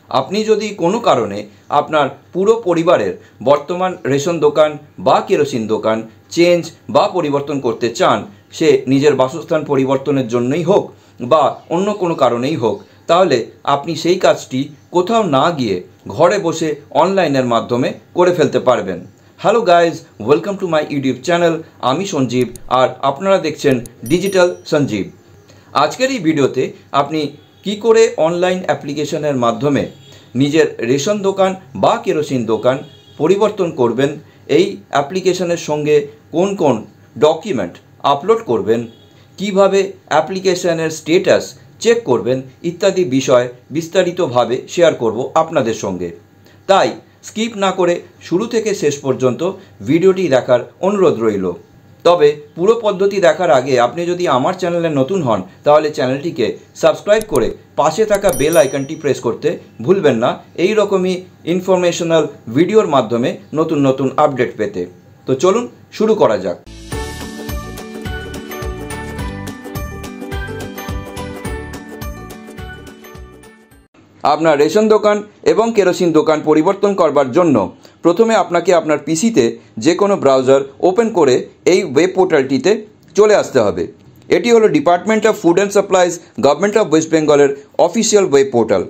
আপনি যদি কোনো কারণে আপনার পুরো পরিবারের বর্তমান রেশন দোকান বা কেরোসিন দোকান চেঞ্জ বা পরিবর্তন করতে চান, সে নিজের বাসস্থান পরিবর্তনের জন্যই হোক বা অন্য কোনো কারণেই হোক, তাহলে আপনি সেই কাজটি কোথাও না গিয়ে ঘরে বসে অনলাইনের মাধ্যমে করে ফেলতে পারবেন। Hello guys, welcome to my YouTube channel. আমি সঞ্জীব আর আপনারা দেখছেন ডিজিটাল সঞ্জীব। আজকের এই ভিডিওতে আপনি কি করে অনলাইন অ্যাপ্লিকেশনের মাধ্যমে নিজের রেশন দোকান বা কেরোসিন দোকান পরিবর্তন করবেন, এই অ্যাপ্লিকেশনের সঙ্গে কোন কোন ডকুমেন্ট আপলোড করবেন, কিভাবে অ্যাপ্লিকেশনের স্ট্যাটাস চেক করবেন ইত্যাদি বিষয় বিস্তারিতভাবে শেয়ার করব আপনাদের সঙ্গে। তাই স্কিপ না করে শুরু থেকে শেষ পর্যন্ত ভিডিওটি দেখার অনুরোধ রইল। তবে পুরো পদ্ধতি দেখার আগে আপনি যদি আমার চ্যানেলে নতুন হন, তাহলে চ্যানেলটিকে সাবস্ক্রাইব করে পাশে থাকা বেল আইকনটি প্রেস করতে ভুলবেন না, এই রকমই ইনফরমেশনাল ভিডিওর মাধ্যমে নতুন নতুন আপডেট পেতে। তো চলুন শুরু করা যাক। আপনার রেশন দোকান এবং কেরোসিন দোকান পরিবর্তন করবার জন্য প্রথমে আপনাকে আপনার পিসিতে যে কোনো ব্রাউজার ওপেন করে এই ওয়েব পোর্টালটিতে চলে আসতে হবে। এটি হলো department of food and supplies, government of west বেঙ্গলের official web portal.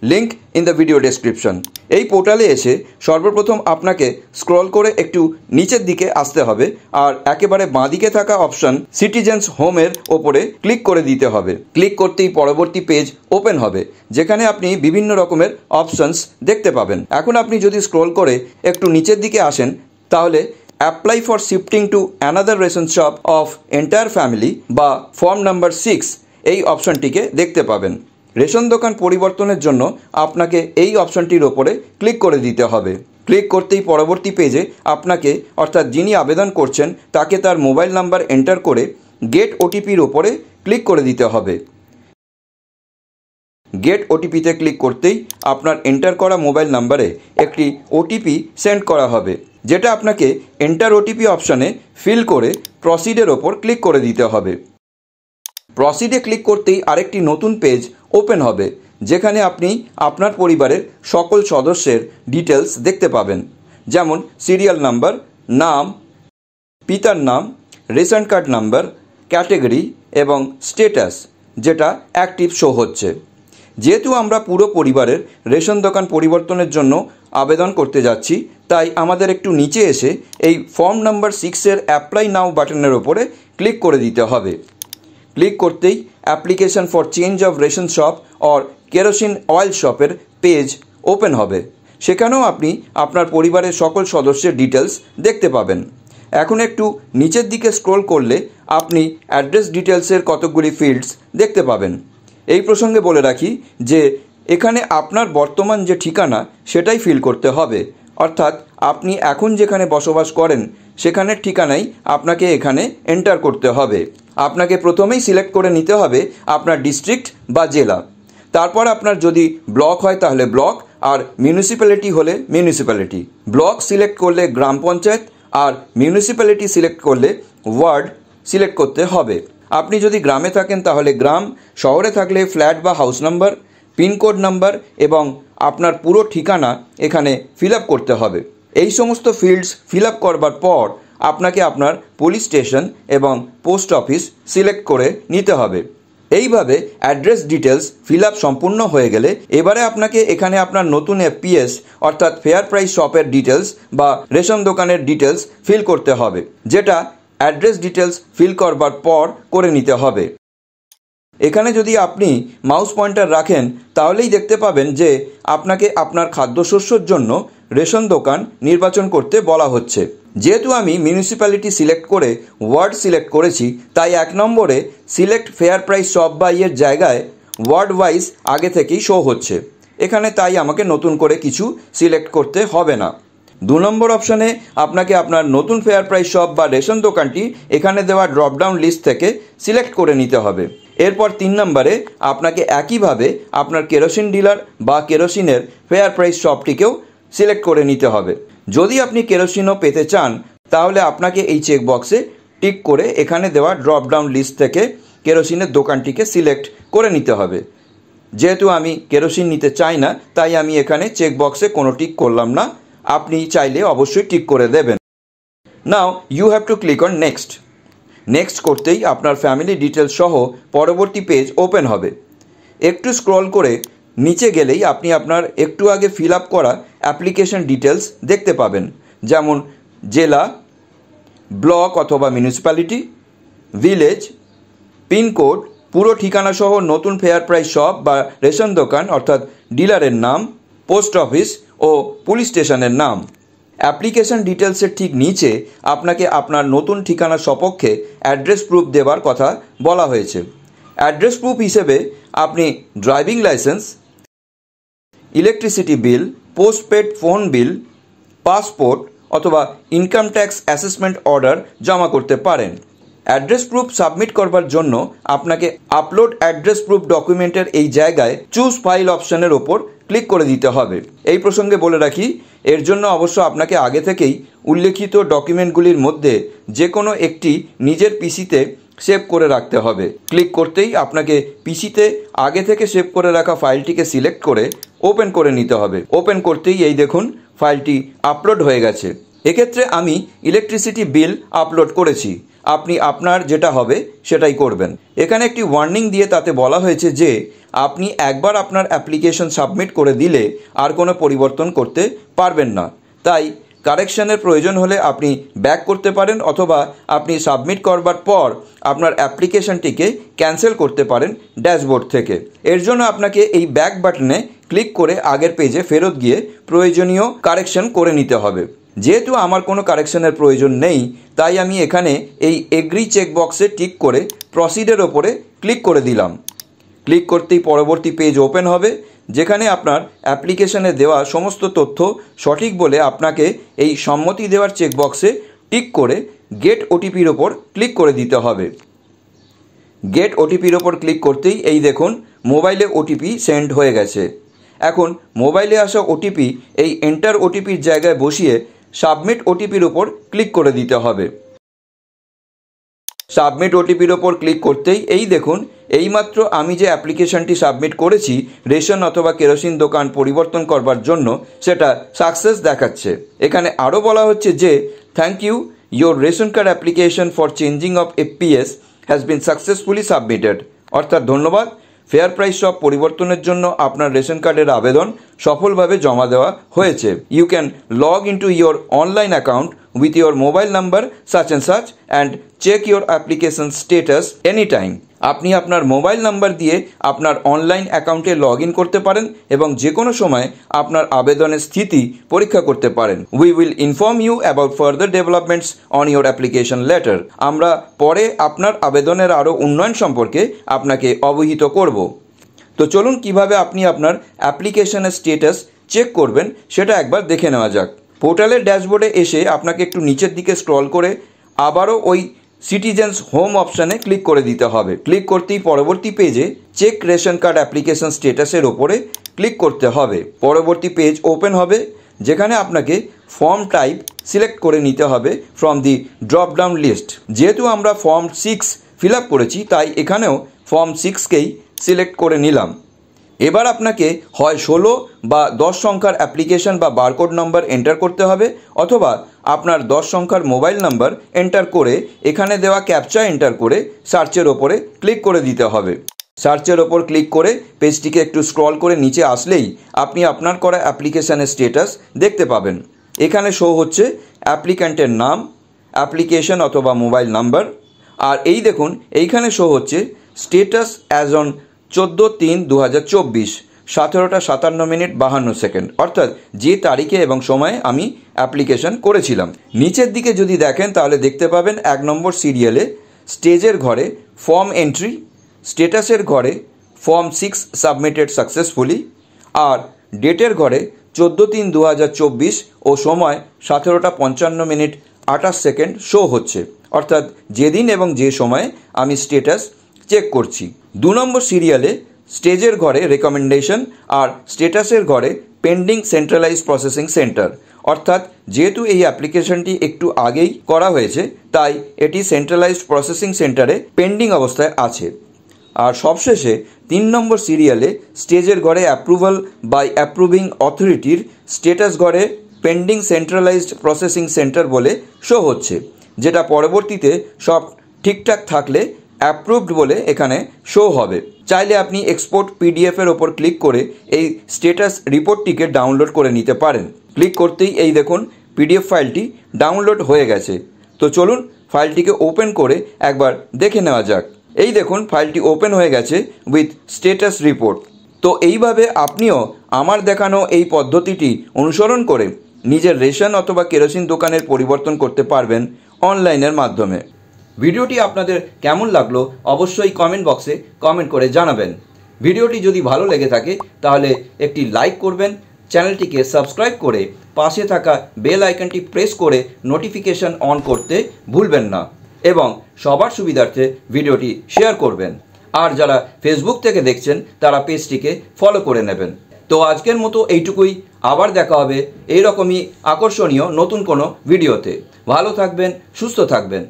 Link in the video description. এই পোর্টালে এসে সর্বপ্রথম আপনাকে স্ক্রল করে একটু নিচের দিকে আসতে হবে আর একেবারে বাঁদিকে থাকা অপশন সিটিজেন্স হোমের ওপরে ক্লিক করে দিতে হবে। ক্লিক করতেই পরবর্তী পেজ ওপেন হবে, যেখানে আপনি বিভিন্ন রকমের অপশনস দেখতে পাবেন। এখন আপনি যদি স্ক্রল করে একটু নিচের দিকে আসেন, তাহলে apply for shifting to another ration shop of entire family বা ফর্ম নাম্বার 6 এই অপশনটিকে দেখতে পাবেন। রেশন দোকান পরিবর্তনের জন্য আপনাকে এই অপশনটির ওপরে ক্লিক করে দিতে হবে। ক্লিক করতেই পরবর্তী পেজে আপনাকে, অর্থাৎ যিনি আবেদন করছেন তাকে তার মোবাইল নাম্বার এন্টার করে গেট ওটিপির ওপরে ক্লিক করে দিতে হবে। গেট ওটিপিতে ক্লিক করতেই আপনার এন্টার করা মোবাইল নাম্বারে একটি ওটিপি সেন্ড করা হবে, যেটা আপনাকে এন্টার ওটিপি অপশানে ফিল করে প্রসিডের ওপর ক্লিক করে দিতে হবে। প্রসিডে ক্লিক করতেই আরেকটি নতুন পেজ ওপেন হবে, যেখানে আপনি আপনার পরিবারের সকল সদস্যের ডিটেলস দেখতে পাবেন, যেমন সিরিয়াল নাম্বার, নাম, পিতার নাম, রেশন কার্ড নাম্বার, ক্যাটেগরি এবং স্ট্যাটাস, যেটা অ্যাক্টিভ শো হচ্ছে। যেহেতু আমরা পুরো পরিবারের রেশন দোকান পরিবর্তনের জন্য আবেদন করতে যাচ্ছি, তাই আমাদের একটু নিচে এসে এই ফর্ম নাম্বার 6 অ্যাপ্লাই নাও বাটনের ওপরে ক্লিক করে দিতে হবে। ক্লিক করতেই application for change of ration shop or kerosene oil শপের পেজ ওপেন হবে। সেখানেও আপনি আপনার পরিবারের সকল সদস্যের ডিটেলস দেখতে পাবেন। এখন একটু নিচের দিকে স্ক্রল করলে আপনি অ্যাড্রেস ডিটেলসের কতকগুলি ফিল্ডস দেখতে পাবেন। এই প্রসঙ্গে বলে রাখি যে এখানে আপনার বর্তমান যে ঠিকানা সেটাই ফিল করতে হবে, অর্থাৎ আপনি এখন যেখানে বসবাস করেন সেখানের ঠিকানাই আপনাকে এখানে এন্টার করতে হবে। আপনাকে প্রথমেই সিলেক্ট করে নিতে হবে আপনার ডিস্ট্রিক্ট বা জেলা। তারপর আপনার যদি ব্লক হয় তাহলে ব্লক, আর মিউনিসিপ্যালিটি হলে মিউনিসিপ্যালিটি। ব্লক সিলেক্ট করলে গ্রাম পঞ্চায়েত, আর মিউনিসিপ্যালিটি সিলেক্ট করলে ওয়ার্ড সিলেক্ট করতে হবে। আপনি যদি গ্রামে থাকেন তাহলে গ্রাম, শহরে থাকলে ফ্ল্যাট বা হাউস নাম্বার, পিনকোড নাম্বার এবং আপনার পুরো ঠিকানা এখানে ফিল আপ করতে হবে। এই সমস্ত ফিল্ডস ফিল আপ করবার পর আপনাকে আপনার পুলিশ স্টেশন এবং পোস্ট অফিস সিলেক্ট করে নিতে হবে। এইভাবে অ্যাড্রেস ডিটেলস ফিল আপ সম্পূর্ণ হয়ে গেলে এবারে আপনাকে এখানে আপনার নতুন এফপিএস অর্থাৎ ফেয়ার প্রাইস শপের ডিটেলস বা রেশন দোকানের ডিটেলস ফিল করতে হবে, যেটা অ্যাড্রেস ডিটেলস ফিল করবার পর করে নিতে হবে। এখানে যদি আপনি মাউস পয়েন্টার রাখেন তাহলেই দেখতে পাবেন যে আপনাকে আপনার খাদ্যশস্যর জন্য রেশন দোকান নির্বাচন করতে বলা হচ্ছে। যেহেতু আমি মিউনিসিপ্যালিটি সিলেক্ট করে ওয়ার্ড সিলেক্ট করেছি, তাই 1 নম্বরে সিলেক্ট ফেয়ার প্রাইস শপ বা এর জায়গায় ওয়ার্ড ওয়াইজ আগে থেকেই শো হচ্ছে এখানে, তাই আমাকে নতুন করে কিছু সিলেক্ট করতে হবে না। 2 নম্বর অপশানে আপনাকে আপনার নতুন ফেয়ার প্রাইস শপ বা রেশন দোকানটি এখানে দেওয়া ড্রপডাউন লিস্ট থেকে সিলেক্ট করে নিতে হবে। এরপর 3 নম্বরে আপনাকে একইভাবে আপনার কেরোসিন ডিলার বা কেরোসিনের ফেয়ার প্রাইস শপটিকেও সিলেক্ট করে নিতে হবে। যদি আপনি কেরোসিনও পেতে চান তাহলে আপনাকে এই চেকবক্সে টিক করে এখানে দেওয়া ড্রপডাউন লিস্ট থেকে কেরোসিনের দোকানটিকে সিলেক্ট করে নিতে হবে। যেহেতু আমি কেরোসিন নিতে চাই না, তাই আমি এখানে চেকবক্সে কোনো টিক করলাম না। আপনি চাইলে অবশ্যই টিক করে দেবেন। Now you have to click on next. Next করতেই আপনার ফ্যামিলি ডিটেলস সহ পরবর্তী পেজ ওপেন হবে। একটু স্ক্রল করে নিচে গেলেই আপনি আপনার একটু আগে ফিল আপ করা অ্যাপ্লিকেশন ডিটেলস দেখতে পাবেন, যেমন জেলা, ব্লক অথবা মিউনিসিপ্যালিটি, ভিলেজ, পিনকোড, পুরো ঠিকানা সহ নতুন ফেয়ার প্রাইস শপ বা রেশন দোকান অর্থাৎ ডিলারের নাম, পোস্ট অফিস ও পুলিশ স্টেশনের নাম। অ্যাপ্লিকেশন ডিটেলসের ঠিক নিচে আপনাকে আপনার নতুন ঠিকানার সপক্ষে অ্যাড্রেস প্রুফ দেওয়ার কথা বলা হয়েছে। অ্যাড্রেস প্রুফ হিসেবে আপনি driving licence, electricity bill, postpaid phone বিল, পাসপোর্ট অথবা ইনকাম ট্যাক্স অ্যাসেসমেন্ট অর্ডার জমা করতে পারেন। অ্যাড্রেস প্রুফ সাবমিট করবার জন্য আপনাকে আপলোড অ্যাড্রেস প্রুফ ডকুমেন্টের এই জায়গায় চুজ ফাইল অপশানের ওপর ক্লিক করে দিতে হবে। এই প্রসঙ্গে বলে রাখি, এর জন্য অবশ্য আপনাকে আগে থেকেই উল্লেখিত ডকুমেন্টগুলির মধ্যে যে কোনো একটি নিজের পিসিতে সেভ করে রাখতে হবে। ক্লিক করতেই আপনাকে পিসিতে আগে থেকে সেভ করে রাখা ফাইলটিকে সিলেক্ট করে ওপেন করে নিতে হবে। ওপেন করতেই এই দেখুন ফাইলটি আপলোড হয়ে গেছে। এক্ষেত্রে আমি ইলেকট্রিসিটি বিল আপলোড করেছি। আপনি আপনার যেটা হবে সেটাই করবেন। এখানে একটি ওয়ার্নিং দিয়ে তাতে বলা হয়েছে যে আপনি একবার আপনার অ্যাপ্লিকেশন সাবমিট করে দিলে আর কোনো পরিবর্তন করতে পারবেন না। তাই কারেকশনের প্রয়োজন হলে আপনি ব্যাক করতে পারেন অথবা আপনি সাবমিট করবার পর আপনার অ্যাপ্লিকেশনটিকে ক্যান্সেল করতে পারেন ড্যাশবোর্ড থেকে। এর জন্য আপনাকে এই ব্যাক বাটনে ক্লিক করে আগের পেজে ফেরত গিয়ে প্রয়োজনীয় কারেকশন করে নিতে হবে। যেহেতু আমার কোনো কারেকশনের প্রয়োজন নেই, তাই আমি এখানে এই এগ্রি চেকবক্সে টিক করে প্রসিডের ওপরে ক্লিক করে দিলাম। ক্লিক করতেই পরবর্তী পেজ ওপেন হবে, যেখানে আপনার অ্যাপ্লিকেশনে দেওয়া সমস্ত তথ্য সঠিক বলে আপনাকে এই সম্মতি দেওয়ার চেকবক্সে টিক করে গেট ওটিপির ওপর ক্লিক করে দিতে হবে। গেট ওটিপির ওপর ক্লিক করতেই এই দেখুন মোবাইলে ওটিপি সেন্ড হয়ে গেছে। এখন মোবাইলে আসা ওটিপি এই এন্টার ওটিপির জায়গায় বসিয়ে সাবমিট ওটিপির ওপর ক্লিক করে দিতে হবে। সাবমিট ওটিপির ওপর ক্লিক করতেই এই দেখুন এইমাত্র আমি যে অ্যাপ্লিকেশনটি সাবমিট করেছি রেশন অথবা কেরোসিন দোকান পরিবর্তন করবার জন্য, সেটা সাকসেস দেখাচ্ছে। এখানে আরও বলা হচ্ছে যে thank you, your ration card application for changing of APS has been successfully submitted. অর্থাৎ ধন্যবাদ, ফেয়ার প্রাইস শপ পরিবর্তনের জন্য আপনার রেশন কার্ডের আবেদন সফলভাবে জমা দেওয়া হয়েছে। You can log into your online account with your mobile number such and such and check your application status anytime. আপনি আপনার মোবাইল নাম্বার দিয়ে আপনার অনলাইন অ্যাকাউন্টে লগ ইন করতে পারেন এবং যে কোনো সময় আপনার আবেদনের স্থিতি পরীক্ষা করতে পারেন। We will inform you about further developments on your application later. আমরা পরে আপনার আবেদনের আরও উন্নয়ন সম্পর্কে আপনাকে অবহিত করব। তো চলুন কিভাবে আপনি আপনার অ্যাপ্লিকেশনের স্টেটাস চেক করবেন সেটা একবার দেখে নেওয়া যাক। পোর্টালের ড্যাশবোর্ডে এসে আপনাকে একটু নিচের দিকে স্ক্রল করে আবারও ওই সিটিজেন্স হোম অপশানে ক্লিক করে দিতে হবে। ক্লিক করতেই পরবর্তী পেজে চেক রেশন কার্ড অ্যাপ্লিকেশন স্টেটাসের ওপরে ক্লিক করতে হবে। পরবর্তী পেজ ওপেন হবে, যেখানে আপনাকে ফর্ম টাইপ সিলেক্ট করে নিতে হবে from the drop down list. যেহেতু আমরা ফর্ম 6 ফিল আপ করেছি, তাই এখানেও ফর্ম 6কেই সিলেক্ট করে নিলাম। এবার আপনাকে হয় 16 বা 10 সংখ্যার অ্যাপ্লিকেশন বা বারকোড নাম্বার এন্টার করতে হবে, অথবা আপনার 10 সংখ্যার মোবাইল নাম্বার এন্টার করে এখানে দেওয়া ক্যাপচা এন্টার করে সার্চের ওপরে ক্লিক করে দিতে হবে। সার্চের ওপর ক্লিক করে পেজটিকে একটু স্ক্রল করে নিচে আসলেই আপনি আপনার করা অ্যাপ্লিকেশানের স্টেটাস দেখতে পাবেন। এখানে শো হচ্ছে অ্যাপ্লিক্যান্টের নাম, অ্যাপ্লিকেশন অথবা মোবাইল নাম্বার, আর এই দেখুন এইখানে শো হচ্ছে স্টেটাস অ্যাজ অন 14/3/2024, 17:57 অর্থাৎ যে তারিখে এবং সময়ে আমি অ্যাপ্লিকেশন করেছিলাম। নিচের দিকে যদি দেখেন তাহলে দেখতে পাবেন 1 নম্বর সিরিয়ালে স্টেজের ঘরে ফর্ম এন্ট্রি, স্টেটাসের ঘরে ফর্ম 6 সাবমিটেড সাকসেসফুলি, আর ডেটের ঘরে 14/3/2024 ও সময় 17:55 শো হচ্ছে, অর্থাৎ যেদিন এবং যে সময়ে আমি স্টেটাস চেক করছি। 2 নম্বর সিরিয়ালে স্টেজের ঘরে রেকমেন্ডেশন আর স্টেটাসের ঘরে পেন্ডিং সেন্ট্রালাইজ প্রসেসিং সেন্টার, অর্থাৎ যেহেতু এই অ্যাপ্লিকেশনটি একটু আগেই করা হয়েছে তাই এটি সেন্ট্রালাইজড প্রসেসিং সেন্টারে পেন্ডিং অবস্থায় আছে। আর সবশেষে 3 নম্বর সিরিয়ালে স্টেজের ঘরে অ্যাপ্রুভাল বাই অ্যাপ্রুভিং অথরিটির স্টেটাস ঘরে পেন্ডিং সেন্ট্রালাইজড প্রসেসিং সেন্টার বলে শো হচ্ছে, যেটা পরবর্তীতে সব ঠিকঠাক থাকলে অ্যাপ্রুভড বলে এখানে শো হবে। চাইলে আপনি এক্সপোর্ট পিডিএফের ওপর ক্লিক করে এই স্টেটাস রিপোর্টটিকে ডাউনলোড করে নিতে পারেন। ক্লিক করতেই এই দেখুন পিডিএফ ফাইলটি ডাউনলোড হয়ে গেছে। তো চলুন ফাইলটিকে ওপেন করে একবার দেখে নেওয়া যাক। এই দেখুন ফাইলটি ওপেন হয়ে গেছে উইথ স্টেটাস রিপোর্ট। তো এইভাবে আপনিও আমার দেখানো এই পদ্ধতিটি অনুসরণ করে নিজের রেশন অথবা কেরোসিন দোকানের পরিবর্তন করতে পারবেন অনলাইনের মাধ্যমে। ভিডিওটি আপনাদের কেমন লাগলো অবশ্যই কমেন্ট বক্সে কমেন্ট করে জানাবেন। ভিডিওটি যদি ভালো লেগে থাকে তাহলে একটি লাইক করবেন, চ্যানেলটিকে সাবস্ক্রাইব করে পাশে থাকা বেল আইকনটি প্রেস করে নোটিফিকেশন অন করতে ভুলবেন না এবং সবার সুবিধার্থে ভিডিওটি শেয়ার করবেন। আর যারা ফেসবুক থেকে দেখছেন তারা পেজটিকে ফলো করে নেবেন। তো আজকের মতো এইটুকুই, আবার দেখা হবে এইরকমই আকর্ষণীয় নতুন কোনো ভিডিওতে। ভালো থাকবেন, সুস্থ থাকবেন।